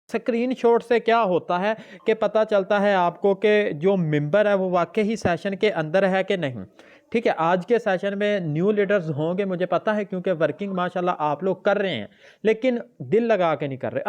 Screenshot से क्या होता है कि पता चलता है आपको कि जो मेंबर है वो वाकई ही सेशन के अंदर है कि नहीं। ठीक है, आज के सेशन में न्यू लीडर्स होंगे मुझे पता है, क्योंकि वर्किंग माशाल्लाह आप लोग कर रहे हैं, लेकिन दिल लगा के नहीं कर रहे।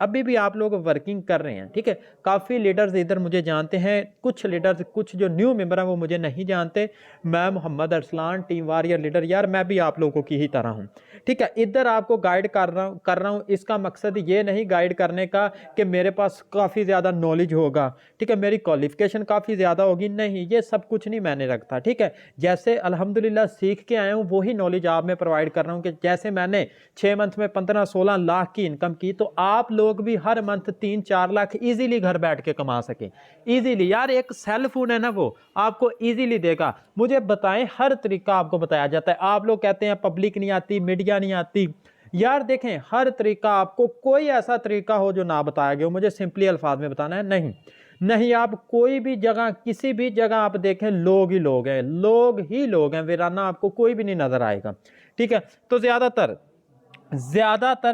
अभी भी आप लोग वर्किंग कर रहे हैं। ठीक है, काफ़ी लीडर्स इधर मुझे जानते हैं, कुछ लीडर्स कुछ जो न्यू मेंबर हैं वो मुझे नहीं जानते। मैं Mohammad Arsalan, team warrior leader, यार मैं भी आप लोगों की ही तरह हूँ। ठीक है, इधर आपको गाइड कर रहा हूँ। इसका मकसद ये नहीं गाइड करने का कि मेरे पास काफ़ी ज़्यादा नॉलेज होगा, ठीक है, मेरी क्वालिफिकेशन काफ़ी ज़्यादा होगी, नहीं, ये सब कुछ नहीं मैंने रखता। ठीक है, जैसे अल्हम्दुलिल्लाह सीख के आया हूँ वही नॉलेज आप में प्रोवाइड कर रहा हूँ कि जैसे मैंने 6 मंथ में 15-16 लाख की इनकम की, तो आप लोग भी हर मंथ 3-4 लाख ईजिली घर बैठ के कमा सकें। ईजिली यार, एक सेल फोन है ना, वो आपको ईजिली देगा। मुझे बताएं, हर तरीका आपको बताया जाता है। आप लोग कहते हैं पब्लिक नहीं आती, मीडिया नहीं आती, यार देखें हर तरीका आपको, कोई ऐसा तरीका हो जो ना बताया गया हो, मुझे सिंपली अल्फाज में बताना है। नहीं नहीं, आप कोई भी जगह, किसी भी जगह आप देखें, लोग ही लोग हैं, लोग ही लोग हैं, वीराना आपको कोई भी नहीं नजर आएगा। ठीक है, तो ज्यादातर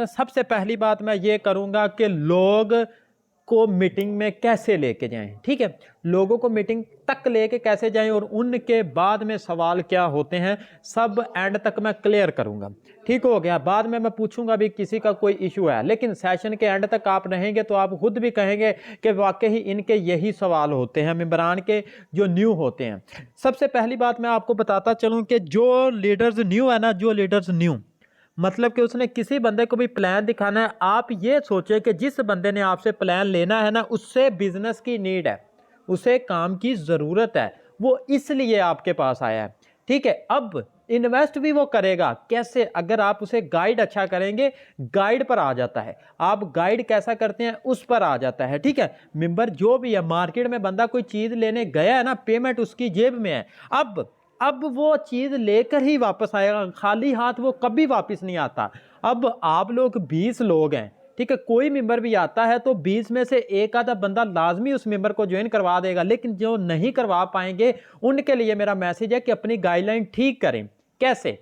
सबसे पहली बात मैं ये करूंगा कि लोग को मीटिंग में कैसे लेके जाएं। ठीक है, लोगों को मीटिंग तक लेके कैसे जाएं और उनके बाद में सवाल क्या होते हैं, सब एंड तक मैं क्लियर करूंगा। ठीक हो गया, बाद में मैं पूछूंगा भी किसी का कोई इशू है, लेकिन सेशन के एंड तक आप रहेंगे तो आप खुद भी कहेंगे कि वाकई इनके यही सवाल होते हैं, मेंबरान के जो न्यू होते हैं। सबसे पहली बात मैं आपको बताता चलूं कि जो लीडर्स न्यू है ना, जो लीडर्स न्यू मतलब कि उसने किसी बंदे को भी प्लान दिखाना है, आप ये सोचे कि जिस बंदे ने आपसे प्लान लेना है ना, उससे बिजनेस की नीड है, उसे काम की ज़रूरत है, वो इसलिए आपके पास आया है। ठीक है, अब इन्वेस्ट भी वो करेगा कैसे, अगर आप उसे गाइड अच्छा करेंगे, गाइड पर आ जाता है। आप गाइड कैसा करते हैं उस पर आ जाता है। ठीक है, मेंबर जो भी है, मार्केट में बंदा कोई चीज़ लेने गया है ना, पेमेंट उसकी जेब में है, अब वो चीज लेकर ही वापस आएगा, खाली हाथ वो कभी वापस नहीं आता। अब आप लोग 20 लोग हैं, ठीक है, कोई मेंबर भी आता है तो 20 में से एक आधा बंदा लाजमी उस मेंबर को ज्वाइन करवा देगा, लेकिन जो नहीं करवा पाएंगे उनके लिए मेरा मैसेज है कि अपनी गाइडलाइन ठीक करें। कैसे,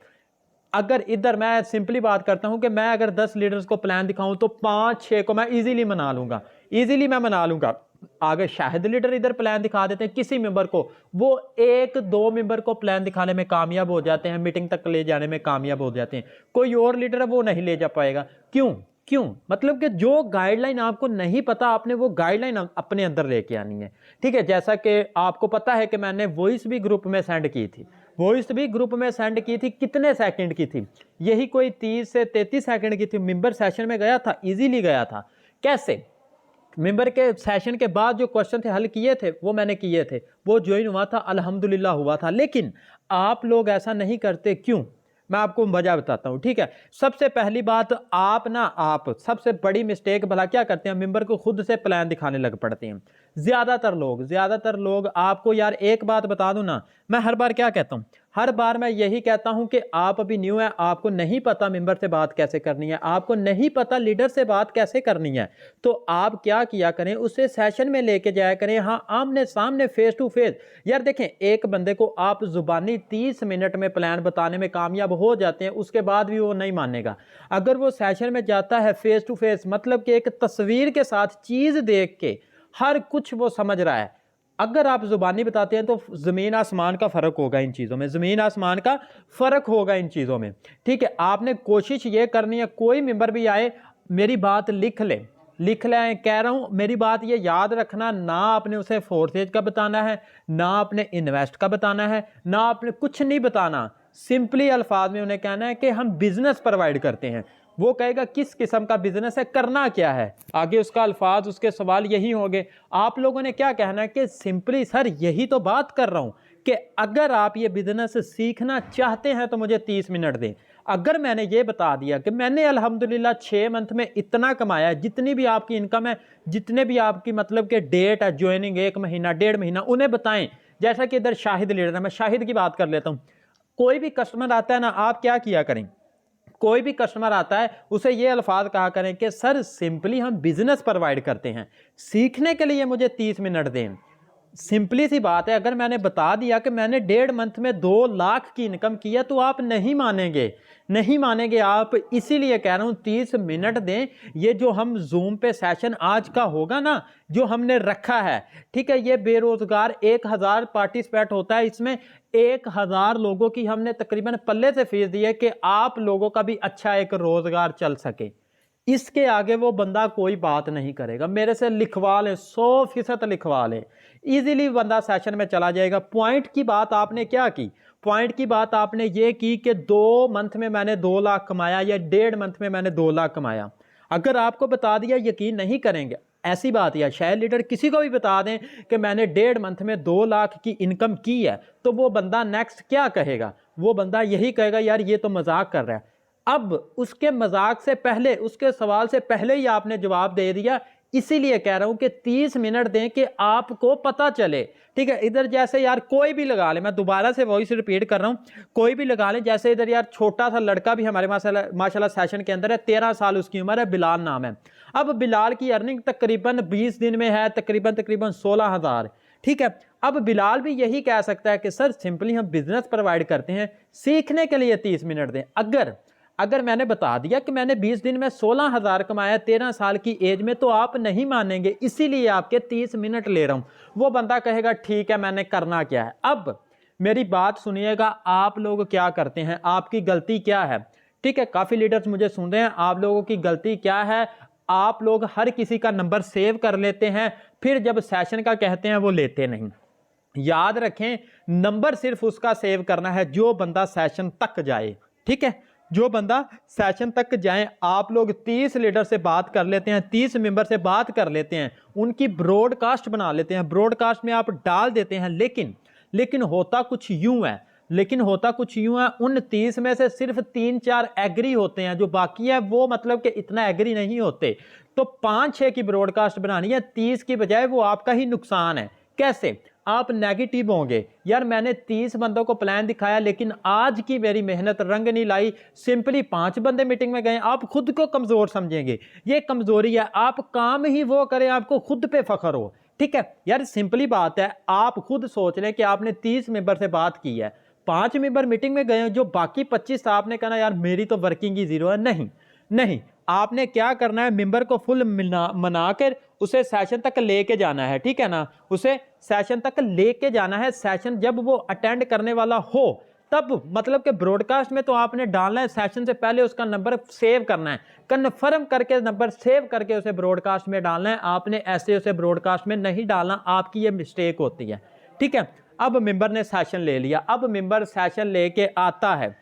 अगर इधर मैं सिंपली बात करता हूं कि मैं अगर 10 लीडर्स को प्लान दिखाऊं तो 5-6 को मैं इजीली मना लूंगा, इजीली मैं मना लूंगा। आगे शाहिद लीडर इधर प्लान दिखा देते हैं किसी मेंबर को, वो 1-2 मेंबर को प्लान दिखाने में कामयाब हो जाते हैं, मीटिंग तक ले जाने में कामयाब हो जाते हैं। कोई और लीडर है वो नहीं ले जा पाएगा। क्यों क्यों मतलब कि जो गाइडलाइन आपको नहीं पता, आपने वो गाइडलाइन अपने अंदर लेके आनी है। ठीक है, जैसा कि आपको पता है कि मैंने वॉइस भी ग्रुप में सेंड की थी, वॉइस भी ग्रुप में सेंड की थी, कितने सेकंड की थी, यही कोई 30 से 33 सेकंड की थी। मेंबर सेशन में गया था, इजीली गया था। कैसे, मेंबर के सेशन के बाद जो क्वेश्चन थे हल किए थे, वो मैंने किए थे, वो ज्वाइन हुआ था, अल्हम्दुलिल्लाह हुआ था। लेकिन आप लोग ऐसा नहीं करते, क्यों, मैं आपको वजह बताता हूं। ठीक है, सबसे पहली बात, आप सबसे बड़ी मिस्टेक भला क्या करते हैं, मेंबर को खुद से प्लान दिखाने लग पड़ते हैं। ज्यादातर लोग आपको, यार एक बात बता दूं ना, मैं हर बार क्या कहता हूं, हर बार मैं यही कहता हूं कि आप अभी न्यू है, आपको नहीं पता मेंबर से बात कैसे करनी है, आपको नहीं पता लीडर से बात कैसे करनी है, तो आप क्या किया करें, उसे सेशन में लेके जाया करें, हाँ आमने सामने, फेस टू फेस। यार देखें, एक बंदे को आप जुबानी 30 मिनट में प्लान बताने में कामयाब हो जाते हैं, उसके बाद भी वो नहीं मानेगा। अगर वो सेशन में जाता है फेस टू फेस, मतलब कि एक तस्वीर के साथ चीज देख के हर कुछ वो समझ रहा है। अगर आप जुबानी बताते हैं तो जमीन आसमान का फर्क होगा इन चीजों में, जमीन आसमान का फर्क होगा इन चीजों में। ठीक है, आपने कोशिश ये करनी है, कोई मेंबर भी आए मेरी बात लिख ले, कह रहा हूं, मेरी बात ये याद रखना, ना आपने उसे फोर्सेज का बताना है, ना आपने इन्वेस्ट का बताना है, ना आपने कुछ नहीं बताना। सिंपली अल्फाज में उन्हें कहना है कि हम बिजनेस प्रोवाइड करते हैं। वो कहेगा किस किस्म का बिजनेस है, करना क्या है, आगे उसका अल्फाज, उसके सवाल यही होंगे। आप लोगों ने क्या कहना है कि सिंपली सर यही तो बात कर रहा हूं कि अगर आप ये बिजनेस सीखना चाहते हैं तो मुझे 30 मिनट दें। अगर मैंने ये बता दिया कि मैंने अल्हम्दुलिल्लाह 6 मंथ में इतना कमाया है, जितनी भी आपकी इनकम है, जितने भी आपकी मतलब के डेट है ज्वाइनिंग, 1 महीना 1.5 महीना, उन्हें बताएं। जैसा कि इधर शाहिद लीडर है, मैं शाहिद की बात कर लेता हूं। कोई भी कस्टमर आता है ना, आप क्या किया करें, कोई भी कस्टमर आता है उसे ये अल्फाज कहा करें कि सर सिंपली हम बिजनेस प्रोवाइड करते हैं, सीखने के लिए मुझे 30 मिनट दें। सिंपली सी बात है, अगर मैंने बता दिया कि मैंने 1.5 मंथ में 2 लाख की इनकम की है तो आप नहीं मानेंगे, नहीं मानेंगे आप। इसीलिए कह रहा हूं 30 मिनट दें। ये जो हम जूम पे सेशन आज का होगा ना, जो हमने रखा है, ठीक है, ये बेरोजगार 1000 पार्टिसिपेट होता है, इसमें 1000 लोगों की हमने तकरीबन पल्ले से फीस दी है कि आप लोगों का भी अच्छा एक रोजगार चल सके। इसके आगे वो बंदा कोई बात नहीं करेगा। मेरे से लिखवा लें, 100% लिखवा लें, इजीली बंदा सेशन में चला जाएगा। पॉइंट की बात आपने क्या की? पॉइंट की बात आपने ये की कि 2 मंथ में मैंने 2 लाख कमाया या 1.5 मंथ में मैंने 2 लाख कमाया। अगर आपको बता दिया, यकीन नहीं करेंगे। ऐसी बात, या शेयर लीडर किसी को भी बता दें कि मैंने 1.5 मंथ में 2 लाख की इनकम की है, तो वो बंदा नेक्स्ट क्या कहेगा? वो बंदा यही कहेगा, यार ये तो मजाक कर रहा है। अब उसके मजाक से पहले, उसके सवाल से पहले ही आपने जवाब दे दिया। इसीलिए कह रहा हूं कि 30 मिनट दें कि आपको पता चले। ठीक है, इधर जैसे यार कोई भी लगा ले, मैं दोबारा से वॉइस रिपीट कर रहा हूं, कोई भी लगा ले। जैसे इधर यार छोटा सा लड़का भी हमारे माशाल्लाह सेशन के अंदर है, 13 साल उसकी उम्र है, बिलाल नाम है। अब बिलाल की अर्निंग तकरीबन 20 दिन में है तकरीबन 16,000। ठीक है, अब बिलाल भी यही कह सकता है कि सर सिंपली हम बिजनेस प्रोवाइड करते हैं, सीखने के लिए 30 मिनट दें। अगर मैंने बता दिया कि मैंने 20 दिन में 16,000 कमाया 13 साल की एज में, तो आप नहीं मानेंगे, इसीलिए आपके 30 मिनट ले रहा हूं। वो बंदा कहेगा ठीक है, मैंने करना क्या है। अब मेरी बात सुनिएगा, आप लोग क्या करते हैं, आपकी गलती क्या है? ठीक है, काफी लीडर्स मुझे सुन रहे हैं, आप लोगों की गलती क्या है? आप लोग हर किसी का नंबर सेव कर लेते हैं, फिर जब सेशन का कहते हैं वो लेते नहीं। याद रखें, नंबर सिर्फ उसका सेव करना है जो बंदा सेशन तक जाए। ठीक है, जो बंदा सेशन तक जाए। आप लोग 30 लीडर से बात कर लेते हैं, 30 मेंबर से बात कर लेते हैं, उनकी ब्रॉडकास्ट बना लेते हैं, ब्रॉडकास्ट में आप डाल देते हैं। लेकिन होता कुछ यूं है, उन 30 में से सिर्फ 3-4 एग्री होते हैं, जो बाकी है वो मतलब कि इतना एग्री नहीं होते। तो 5-6 की ब्रॉडकास्ट बनानी है, 30 की बजाय, वो आपका ही नुकसान है। कैसे? आप नेगेटिव होंगे, यार मैंने 30 बंदों को प्लान दिखाया लेकिन आज की मेरी मेहनत रंग नहीं लाई, सिंपली 5 बंदे मीटिंग में गए। आप खुद को कमजोर समझेंगे, ये कमजोरी है। आप काम ही वो करें आपको खुद पे फख्र हो। ठीक है यार, सिंपली बात है, आप खुद सोच लें कि आपने 30 मेंबर से बात की है, 5 मेंबर मीटिंग में गए, जो बाकी 25 आपने कहना यार मेरी तो वर्किंग ही जीरो है। नहीं, आपने क्या करना है, मेंबर को फुल मनाकर उसे सेशन तक लेके जाना है। ठीक है ना, उसे सेशन तक लेके जाना है। सेशन जब वो अटेंड करने वाला हो तब, मतलब कि ब्रॉडकास्ट में तो आपने डालना है, सेशन से पहले उसका नंबर सेव करना है, कन्फर्म करके नंबर सेव करके उसे ब्रॉडकास्ट में डालना है। आपने ऐसे उसे ब्रॉडकास्ट में नहीं डालना, आपकी ये मिस्टेक होती है। ठीक है, अब मेंबर ने सेशन ले लिया, अब मेंबर सेशन लेके आता है,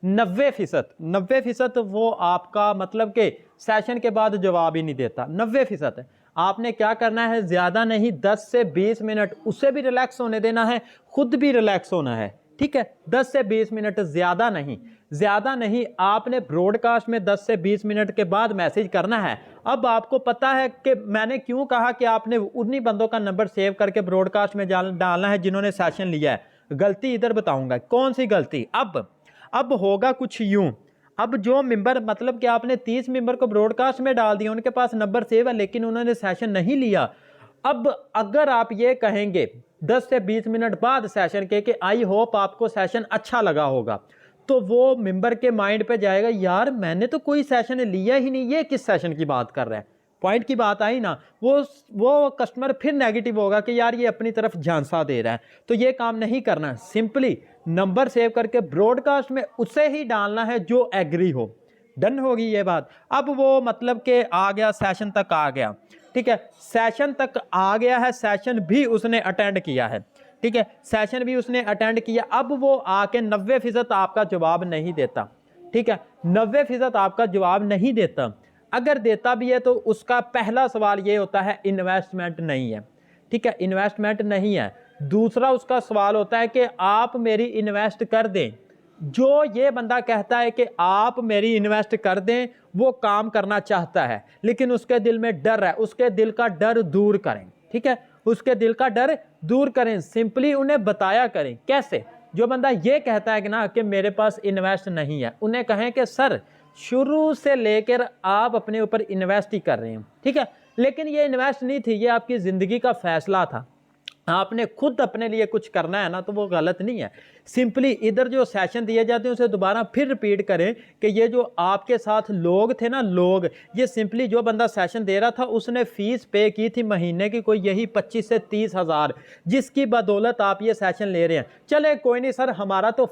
90% वो आपका मतलब कि सेशन के बाद जवाब ही नहीं देता। 90% आपने क्या करना है, ज्यादा नहीं 10 से 20 मिनट उसे भी रिलैक्स होने देना है, खुद भी रिलैक्स होना है। ठीक है, 10 से 20 मिनट, ज्यादा नहीं। आपने ब्रॉडकास्ट में 10 से 20 मिनट के बाद मैसेज करना है। अब आपको पता है कि मैंने क्यों कहा कि आपने उन्हीं बंदों का नंबर सेव करके ब्रॉडकास्ट में डालना है जिन्होंने सेशन लिया है। गलती इधर बताऊंगा, कौन सी गलती। अब होगा कुछ यूं, अब जो मेंबर, मतलब कि आपने 30 मेंबर को ब्रॉडकास्ट में डाल दिया, उनके पास नंबर सेव है लेकिन उन्होंने सेशन नहीं लिया। अब अगर आप ये कहेंगे 10 से 20 मिनट बाद सेशन के कि आई होप आपको सेशन अच्छा लगा होगा, तो वो मेंबर के माइंड पे जाएगा, यार मैंने तो कोई सेशन लिया ही नहीं, ये किस सेशन की बात कर रहा है। पॉइंट की बात आई ना, वो कस्टमर फिर नेगेटिव होगा कि यार ये अपनी तरफ झांसा दे रहा है। तो ये काम नहीं करना, सिंपली नंबर सेव करके ब्रॉडकास्ट में उसे ही डालना है जो एग्री हो। डन होगी ये बात। अब वो मतलब कि आ गया, सेशन तक आ गया। ठीक है, सेशन तक आ गया है, सेशन भी उसने अटेंड किया है। ठीक है, सेशन भी उसने अटेंड किया। अब वो आके 90% आपका जवाब नहीं देता। ठीक है, 90% आपका जवाब नहीं देता। अगर देता भी है तो उसका पहला सवाल ये होता है इन्वेस्टमेंट नहीं है। ठीक है, इन्वेस्टमेंट नहीं है। दूसरा उसका सवाल होता है कि आप मेरी इन्वेस्ट कर दें। जो ये बंदा कहता है कि आप मेरी इन्वेस्ट कर दें, वो काम करना चाहता है लेकिन उसके दिल में डर है, उसके दिल का डर दूर करें। ठीक है, उसके दिल का डर दूर करें, सिंपली उन्हें बताया करें। कैसे? जो बंदा ये कहता है कि ना कि मेरे पास इन्वेस्ट नहीं है, उन्हें कहें कि सर शुरू से लेकर आप अपने ऊपर इन्वेस्ट ही कर रहे हैं। ठीक है, लेकिन ये इन्वेस्ट नहीं थी, ये आपकी ज़िंदगी का फैसला था। आपने खुद अपने लिए कुछ करना है ना, तो वो गलत नहीं है। सिंपली इधर जो सेशन दिए जाते हैं उसे दोबारा फिर रिपीट करें कि ये जो आपके साथ लोग थे ना, लोग, ये सिंपली जो बंदा सेशन दे रहा था उसने फीस पे की थी महीने की कोई यही 25 से 30 हज़ार, जिसकी बदौलत आप ये सेशन ले रहे हैं। चले कोई नहीं सर, हमारा तो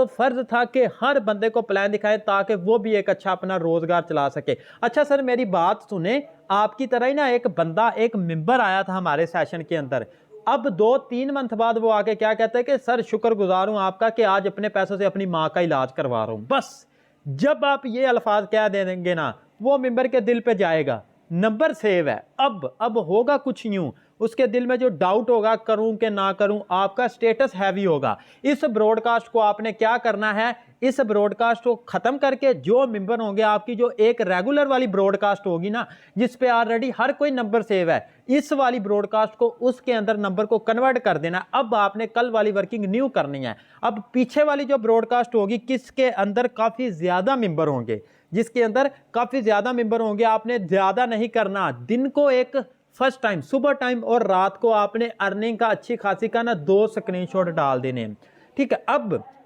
फ़र्ज़ था कि हर बंदे को प्लान दिखाएं ताकि वो भी एक अच्छा अपना रोज़गार चला सके। अच्छा सर मेरी बात सुने, आपकी तरह ही ना एक बंदा, एक मेंबर आया था हमारे सेशन के अंदर। अब 2-3 मंथ बाद वो आके क्या कहता है कि सर शुक्रगुजार हूं आपका कि आज अपने पैसों से अपनी माँ का इलाज करवा रहा हूं। बस जब आप ये अल्फाज कह देंगे ना, वो मेंबर के दिल पे जाएगा, नंबर सेव है। अब होगा कुछ यूं, उसके दिल में जो डाउट होगा करूं कि ना करूं, आपका स्टेटस हैवी होगा। इस ब्रॉडकास्ट को आपने क्या करना है, इस ब्रॉडकास्ट को खत्म करके जो मेंबर होंगे, आपकी जो एक रेगुलर वाली ब्रॉडकास्ट होगी ना, जिस पे ऑलरेडी हर कोई नंबर सेव है, इस वाली ब्रॉडकास्ट को उसके अंदर नंबर को कन्वर्ट कर देना। अब आपने कल वाली वर्किंग न्यू करनी है। अब पीछे वाली जो ब्रॉडकास्ट होगी, किसके अंदर काफी ज्यादा मेंबर होंगे, जिसके अंदर काफी ज्यादा मेंबर होंगे, आपने ज्यादा नहीं करना। दिन को एक फर्स्ट टाइम सुबह टाइम और रात को आपने अर्निंग का अच्छी खासी का ना 2 स्क्रीनशॉट डाल देने हैं, ठीक है।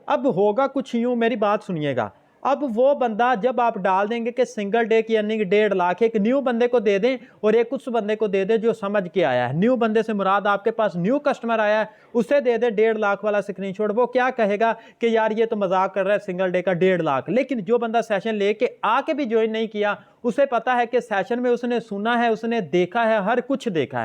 अब होगा कुछ यूं, मेरी बात सुनिएगा। अब वो बंदा जब आप डाल देंगे कि सिंगल डे की अर्निंग 1.5 लाख, एक न्यू बंदे को दे दें और एक उस बंदे को दे दें जो समझ के आया है। न्यू बंदे से मुराद आपके पास न्यू कस्टमर आया है, उसे दे दे 1.5 लाख वाला स्क्रीनशॉट। वो क्या कहेगा कि यार ये तो मजाक कर रहा है, सिंगल डे का 1.5 लाख। लेकिन जो बंदा सेशन लेके आके भी ज्वाइन नहीं किया, उसे पता है कि सेशन में उसने सुना है, उसने देखा है, हर कुछ देखा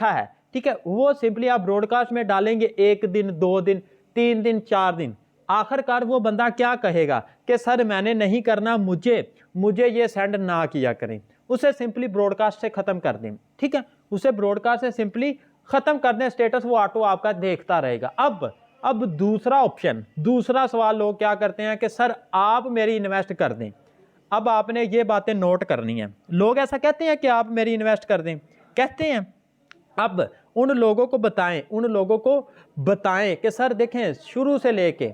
है, ठीक है। वो सिंपली आप ब्रॉडकास्ट में डालेंगे 1 दिन 2 दिन 3 दिन 4 दिन, आखिरकार वो बंदा क्या कहेगा कि सर मैंने नहीं करना, मुझे ये सेंड ना किया करें। उसे सिंपली ब्रॉडकास्ट से खत्म कर दें, ठीक है। उसे ब्रॉडकास्ट से सिंपली खत्म कर दें, स्टेटस वो ऑटो आपका देखता रहेगा। अब दूसरा ऑप्शन, दूसरा सवाल लोग क्या करते हैं कि सर आप मेरी इन्वेस्ट कर दें। अब आपने ये बातें नोट करनी है। लोग ऐसा कहते हैं कि आप मेरी इन्वेस्ट कर दें, कहते हैं। अब उन लोगों को बताएं कि सर देखें, शुरू से लेके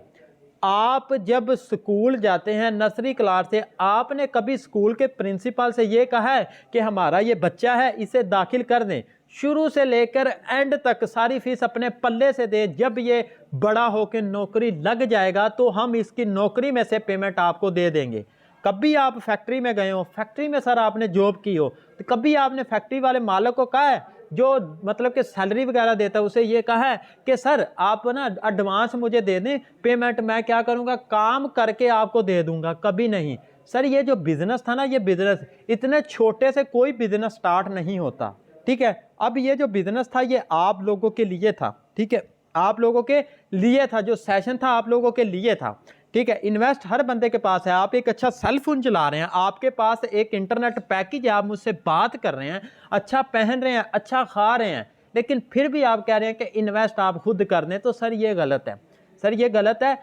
आप जब स्कूल जाते हैं नर्सरी क्लास से, आपने कभी स्कूल के प्रिंसिपल से ये कहा है कि हमारा ये बच्चा है, इसे दाखिल कर दें। शुरू से लेकर एंड तक सारी फीस अपने पल्ले से दे, जब ये बड़ा होकर नौकरी लग जाएगा तो हम इसकी नौकरी में से पेमेंट आपको दे देंगे। कभी आप फैक्ट्री में गए हो, फैक्ट्री में सर आपने जॉब की हो, तो कभी आपने फैक्ट्री वाले मालिक को कहा है, जो मतलब कि सैलरी वगैरह देता है, उसे ये कहा है कि सर आप ना एडवांस मुझे दे दें, पेमेंट मैं क्या करूंगा, काम करके आपको दे दूंगा? कभी नहीं। सर ये जो बिजनेस था ना, ये बिजनेस इतने छोटे से कोई बिजनेस स्टार्ट नहीं होता, ठीक है। अब ये जो बिजनेस था ये आप लोगों के लिए था, ठीक है, आप लोगों के लिए था, जो सेशन था आप लोगों के लिए था, ठीक है। इन्वेस्ट हर बंदे के पास है। आप एक अच्छा सेल फोन चला रहे हैं, आपके पास एक इंटरनेट पैकेज है, आप मुझसे बात कर रहे हैं, अच्छा पहन रहे हैं, अच्छा खा रहे हैं, लेकिन फिर भी आप कह रहे हैं कि इन्वेस्ट आप खुद कर दें। तो सर ये गलत है, सर ये गलत है।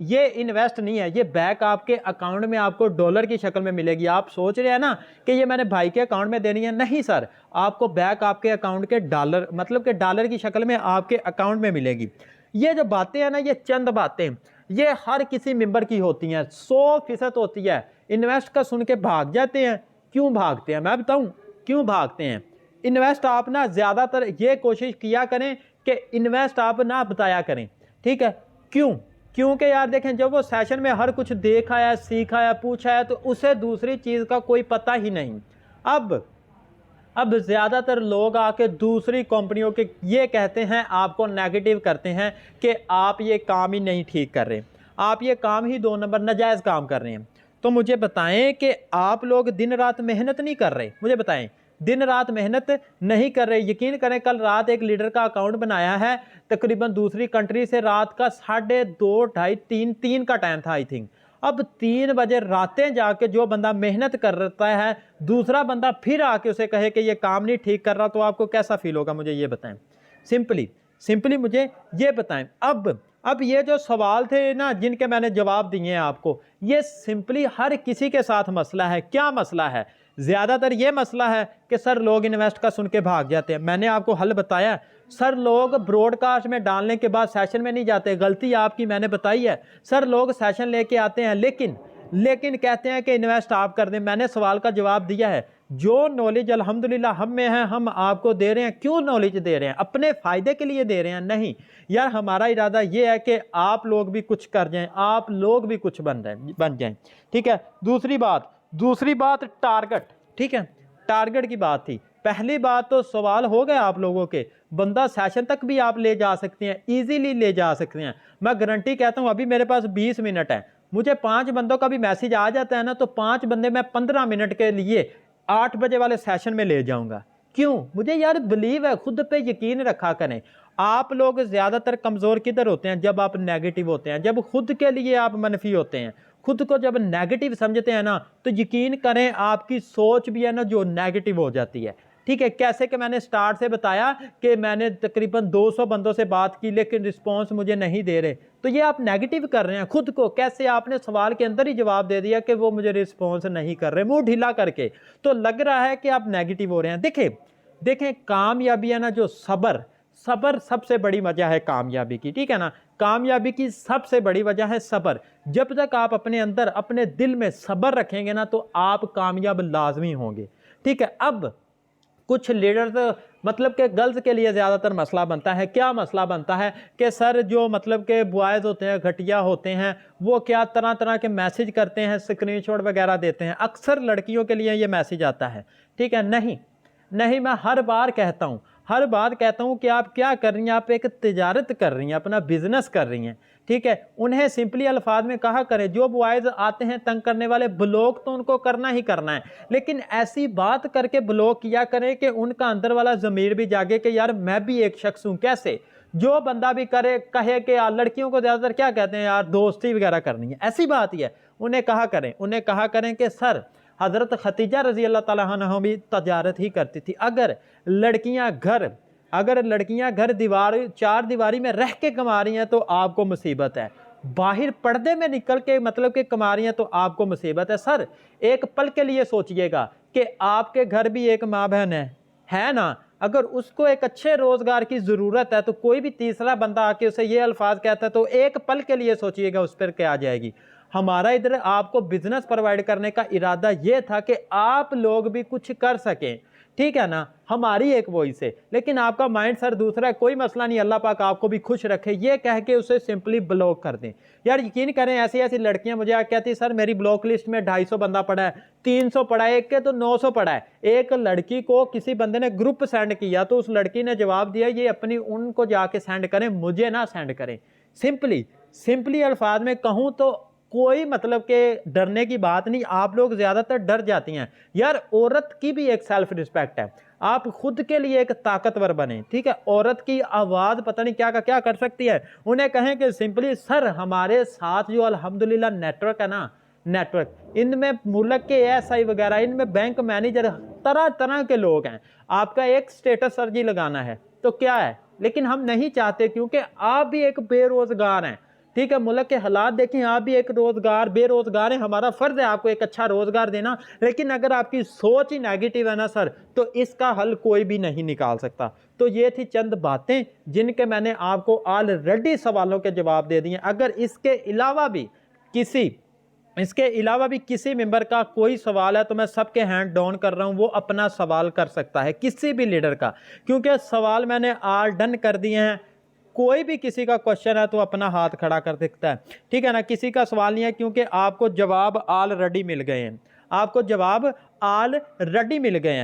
ये इन्वेस्ट नहीं है, ये बैक आपके अकाउंट में आपको डॉलर की शक्ल में मिलेगी। आप सोच रहे हैं ना कि ये मैंने भाई के अकाउंट में देनी है, नहीं सर, आपको बैक आपके अकाउंट के डॉलर, मतलब कि डॉलर की शक्ल में आपके अकाउंट में मिलेगी। ये जो बातें हैं ना, ये चंद बातें ये हर किसी मेंबर की होती हैं, 100% होती है। इन्वेस्ट का सुन के भाग जाते हैं। क्यों भागते हैं, मैं बताऊं क्यों भागते हैं। इन्वेस्ट आप ना ज़्यादातर ये कोशिश किया करें कि इन्वेस्ट आप ना बताया करें, ठीक है। क्योंकि यार देखें, जब वो सेशन में हर कुछ देखा है, सीखा है, पूछा है, तो उसे दूसरी चीज़ का कोई पता ही नहीं। अब ज़्यादातर लोग आके दूसरी कंपनियों के ये कहते हैं, आपको नेगेटिव करते हैं कि आप ये काम ही नहीं ठीक कर रहे, आप ये काम ही 2 नंबर नाजायज़ काम कर रहे हैं। तो मुझे बताएं कि आप लोग दिन रात मेहनत नहीं कर रहे, मुझे बताएं, दिन रात मेहनत नहीं कर रहे। यकीन करें, कल रात एक लीडर का अकाउंट बनाया है, तकरीबन दूसरी कंट्री से, रात का 2:30 2:30 3 का टाइम था आई थिंक। अब 3 बजे रातें जाके जो बंदा मेहनत करता है, दूसरा बंदा फिर आके उसे कहे कि ये काम नहीं ठीक कर रहा, तो आपको कैसा फील होगा, मुझे ये बताएं। सिंपली मुझे ये बताएं। अब ये जो सवाल थे ना, जिनके मैंने जवाब दिए हैं आपको, ये सिंपली हर किसी के साथ मसला है। क्या मसला है? ज़्यादातर ये मसला है कि सर लोग इन्वेस्ट का सुन के भाग जाते हैं। मैंने आपको हल बताया, सर लोग ब्रॉडकास्ट में डालने के बाद सेशन में नहीं जाते, गलती आपकी मैंने बताई है। सर लोग सेशन लेके आते हैं, लेकिन कहते हैं कि इन्वेस्ट आप कर दें। मैंने सवाल का जवाब दिया है, जो नॉलेज अल्हम्दुलिल्लाह हम में है हम आपको दे रहे हैं। क्यों नॉलेज दे रहे हैं? अपने फ़ायदे के लिए दे रहे हैं? नहीं यार, हमारा इरादा ये है कि आप लोग भी कुछ कर जाएं, आप लोग भी कुछ बन जाएं। ठीक है। दूसरी बात टारगेट। ठीक है, टारगेट की बात थी। पहली बात तो सवाल हो गए आप लोगों के, बंदा सेशन तक भी आप ले जा सकते हैं, इजीली ले जा सकते हैं। मैं गारंटी कहता हूं, अभी मेरे पास 20 मिनट है, मुझे 5 बंदों का भी मैसेज आ जाता है ना, तो 5 बंदे मैं 15 मिनट के लिए 8 बजे वाले सेशन में ले जाऊंगा। क्यों? मुझे यार बिलीव है, खुद पे यकीन रखा करें। आप लोग ज्यादातर कमजोर किधर होते हैं? जब आप नेगेटिव होते हैं, जब खुद के लिए आप मनफी होते हैं, खुद को जब नेगेटिव समझते हैं ना, तो यकीन करें आपकी सोच भी है ना जो नेगेटिव हो जाती है। ठीक है, कैसे कि मैंने स्टार्ट से बताया कि मैंने तकरीबन 200 बंदों से बात की लेकिन रिस्पांस मुझे नहीं दे रहे, तो ये आप नेगेटिव कर रहे हैं खुद को। कैसे? आपने सवाल के अंदर ही जवाब दे दिया कि वो मुझे रिस्पांस नहीं कर रहे, मुंह ढीला करके, तो लग रहा है कि आप नेगेटिव हो रहे हैं। देखें कामयाबी है ना जो सब्र सबसे बड़ी वजह है कामयाबी की। ठीक है ना, कामयाबी की सबसे बड़ी वजह है सब्र। जब तक आप अपने अंदर अपने दिल में सब्र रखेंगे ना, तो आप कामयाब लाजमी होंगे। ठीक है। अब कुछ लीडर्स मतलब के गर्ल्स के लिए ज़्यादातर मसला बनता है। क्या मसला बनता है कि सर जो मतलब के बॉयज़ होते हैं, घटिया होते हैं, वो क्या तरह तरह के मैसेज करते हैं, स्क्रीनशॉट वगैरह देते हैं। अक्सर लड़कियों के लिए ये मैसेज आता है। ठीक है, नहीं, मैं हर बार कहता हूँ कि आप क्या कर रही हैं? आप एक तिजारत कर रही हैं, अपना बिजनेस कर रही हैं। ठीक है, उन्हें सिंपली अल्फाज में कहा करें, जो बॉयज़ आते हैं तंग करने वाले, ब्लॉक तो उनको करना ही करना है, लेकिन ऐसी बात करके ब्लॉक किया करें कि उनका अंदर वाला ज़मीर भी जागे कि यार मैं भी एक शख्स हूँ। कैसे? जो बंदा भी कहे कि यार लड़कियों को ज़्यादातर क्या कहते हैं, यार दोस्ती वगैरह करनी है, ऐसी बात ही है। उन्हें कहा करें कि सर हज़रत खतीजा रजी अल्लाह ताला अन्हा भी तजारत ही करती थी। अगर लड़कियां घर चार दीवारी में रह के कमा रही हैं तो आपको मुसीबत है, बाहर पर्दे में निकल के मतलब के कमा रही हैं तो आपको मुसीबत है। सर एक पल के लिए सोचिएगा कि आपके घर भी एक माँ बहन है ना, अगर उसको एक अच्छे रोजगार की जरूरत है तो कोई भी तीसरा बंदा आके उसे ये अल्फाज कहता है तो एक पल के लिए सोचिएगा उस पर क्या आ जाएगी। हमारा इधर आपको बिजनेस प्रोवाइड करने का इरादा यह था कि आप लोग भी कुछ कर सकें। ठीक है ना, हमारी एक वॉइस है, लेकिन आपका माइंड सर दूसरा है। कोई मसला नहीं, अल्लाह पाक आपको भी खुश रखे, ये कह के उसे सिंपली ब्लॉक कर दें। यार यकीन करें, ऐसी लड़कियां मुझे आके कहती सर मेरी ब्लॉक लिस्ट में 250 बंदा पड़ा है, 300 पड़ा है, एक के तो 900 पड़ा है। एक लड़की को किसी बंदे ने ग्रुप सेंड किया तो उस लड़की ने जवाब दिया ये अपनी उनको जाके सेंड करें, मुझे ना सेंड करें। सिंपली अल्फाज में कहूं तो कोई मतलब के डरने की बात नहीं। आप लोग ज्यादातर डर जाती हैं। यार औरत की भी एक सेल्फ रिस्पेक्ट है, आप खुद के लिए एक ताकतवर बने। ठीक है, औरत की आवाज पता नहीं क्या कर सकती है। उन्हें कहें कि सिंपली सर हमारे साथ जो अल्हम्दुलिल्लाह नेटवर्क है ना, इनमें मुल्क के एसआई वगैरह, इनमें बैंक मैनेजर, तरह तरह के लोग हैं। आपका एक स्टेटस सर जी लगाना है तो क्या है, लेकिन हम नहीं चाहते क्योंकि आप भी एक बेरोजगार हैं। ठीक है, मुल्क के हालात देखें, आप भी एक बेरोजगार हैं। हमारा फर्ज है आपको एक अच्छा रोजगार देना, लेकिन अगर आपकी सोच ही नेगेटिव है ना सर, तो इसका हल कोई भी नहीं निकाल सकता। तो ये थी चंद बातें जिनके मैंने आपको ऑलरेडी सवालों के जवाब दे दिए। अगर इसके अलावा भी किसी मेंबर का कोई सवाल है तो मैं सबके हैंड डाउन कर रहा हूं, वो अपना सवाल कर सकता है किसी भी लीडर का, क्योंकि सवाल मैंने ऑल डन कर दिए हैं। कोई भी किसी का क्वेश्चन है तो अपना हाथ खड़ा कर सकता है। ठीक है ना, किसी का सवाल नहीं है क्योंकि आपको जवाब ऑलरेडी मिल गए हैं।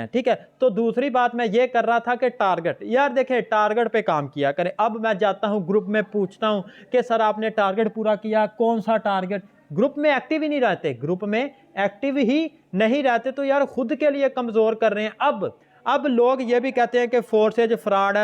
ठीक है, तो दूसरी बात मैं ये कर रहा था कि टारगेट, यार देखें टारगेट पे काम किया करें। अब मैं जाता हूं ग्रुप में पूछता हूं कि सर आपने टारगेट पूरा किया, कौन सा टारगेट? ग्रुप में एक्टिव ही नहीं रहते, तो यार खुद के लिए कमजोर कर रहे हैं। अब लोग ये भी कहते हैं कि फोर्सेज फ्रॉड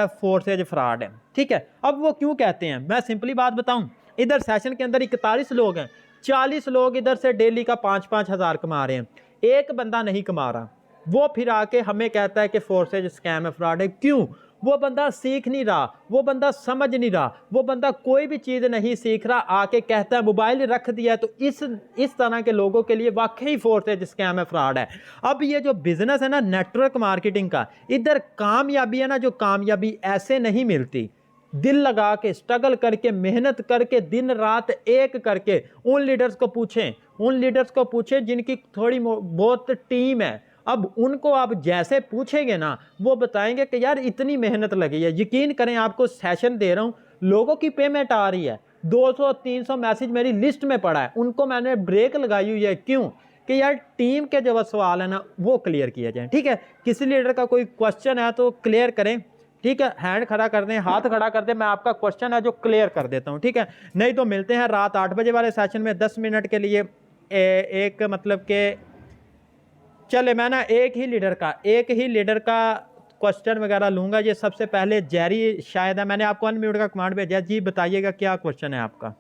है। ठीक है, अब वो क्यों कहते हैं, मैं सिंपली बात बताऊं। इधर सेशन के अंदर 41 लोग हैं, 40 लोग इधर से डेली का 5-5 हज़ार कमा रहे हैं, एक बंदा नहीं कमा रहा। वो फिर आके हमें कहता है कि फोर्सेज स्कैम है, फ्रॉड है। क्यों? वो बंदा सीख नहीं रहा, वो बंदा समझ नहीं रहा, वो बंदा कोई भी चीज़ नहीं सीख रहा, आके कहता है मोबाइल रख दिया। तो इस तरह के लोगों के लिए वाकई फोर्सेज स्कैम है, फ्रॉड है। अब ये जो बिजनेस है ना नेटवर्क मार्केटिंग का, इधर कामयाबी है ना, जो कामयाबी ऐसे नहीं मिलती। दिल लगा के, स्ट्रगल करके, मेहनत करके, दिन रात एक करके उन लीडर्स को पूछें जिनकी थोड़ी बहुत टीम है। अब उनको आप जैसे पूछेंगे ना, वो बताएंगे कि यार इतनी मेहनत लगी है। यकीन करें, आपको सेशन दे रहा हूँ, लोगों की पेमेंट आ रही है, 200-300 मैसेज मेरी लिस्ट में पड़ा है, उनको मैंने ब्रेक लगाई हुई है। क्यों? कि यार टीम के जो सवाल है ना वो क्लियर किया जाए। ठीक है, किसी लीडर का कोई क्वेश्चन है तो क्लियर करें। ठीक है, हैंड खड़ा कर दें, हाथ खड़ा कर दें, मैं आपका क्वेश्चन है जो क्लियर कर देता हूं। ठीक है, नहीं तो मिलते हैं रात 8 बजे वाले सेशन में 10 मिनट के लिए। एक मतलब के चले, मैं ना एक ही लीडर का क्वेश्चन वगैरह लूंगा। ये सबसे पहले जेरी शायद है, मैंने आपको अनम्यूट का कमांड भेजा। जी बताइएगा क्या क्वेश्चन है आपका।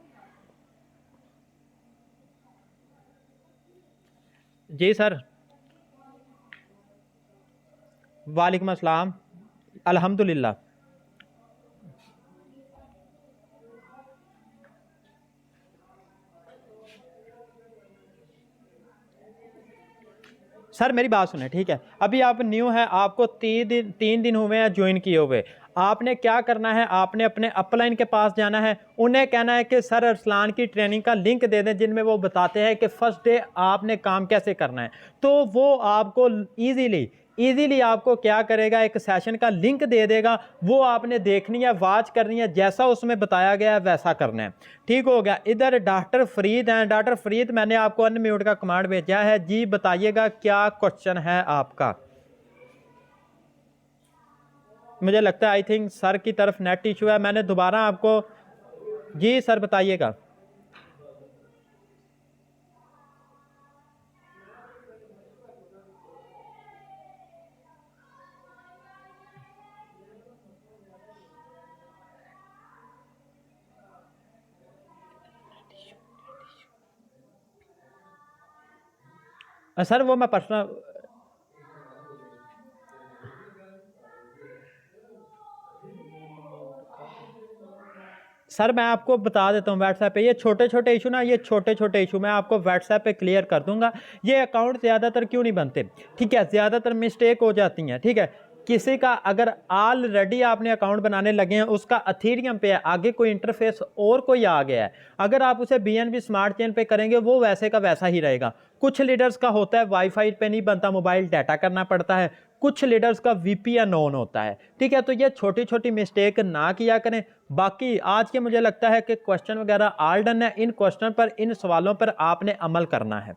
जी सर, वालेकुम अस्सलाम, अल्हम्दुलिल्लाह। सर मेरी बात सुने, ठीक है, अभी आप न्यू है, आपको 3 दिन हुए हैं ज्वाइन किए हुए। आपने क्या करना है, आपने अपने अपलाइन के पास जाना है, उन्हें कहना है कि सर अरसलान की ट्रेनिंग का लिंक दे दें, जिनमें वो बताते हैं कि फर्स्ट डे आपने काम कैसे करना है। तो वो आपको ईजीली आपको क्या करेगा, एक सेशन का लिंक दे देगा। वो आपने देखनी है, वॉच करनी है, जैसा उसमें बताया गया है वैसा करना है। ठीक हो गया। इधर डॉक्टर फरीद हैं। डॉक्टर फरीद, मैंने आपको अनम्यूट का कमांड भेजा है। जी बताइएगा क्या क्वेश्चन है आपका। मुझे लगता है आई थिंक सर की तरफ नेट इशू है, मैंने दोबारा आपको। जी सर बताइएगा। सर वो मैं पर्सनल, सर मैं आपको बता देता हूँ व्हाट्सएप पे, ये छोटे छोटे इशू ना, ये छोटे छोटे इशू मैं आपको व्हाट्सएप पे क्लियर कर दूंगा। ये अकाउंट ज़्यादातर क्यों नहीं बनते, ठीक है, ज़्यादातर मिस्टेक हो जाती हैं। ठीक है, किसी का अगर ऑलरेडी आपने अकाउंट बनाने लगे हैं, उसका अथीरियम पे है, आगे कोई इंटरफेस और कोई आ गया है, अगर आप उसे BNB स्मार्ट चेन पे करेंगे वो वैसे का वैसा ही रहेगा। कुछ लीडर्स का होता है वाईफाई पे नहीं बनता, मोबाइल डाटा करना पड़ता है। कुछ लीडर्स का VPN ऑन होता है। ठीक है, तो ये छोटी छोटी मिस्टेक ना किया करें। बाकी आज के मुझे लगता है कि क्वेश्चन वगैरह ऑल डन है। इन क्वेश्चन पर, इन सवालों पर आपने अमल करना है।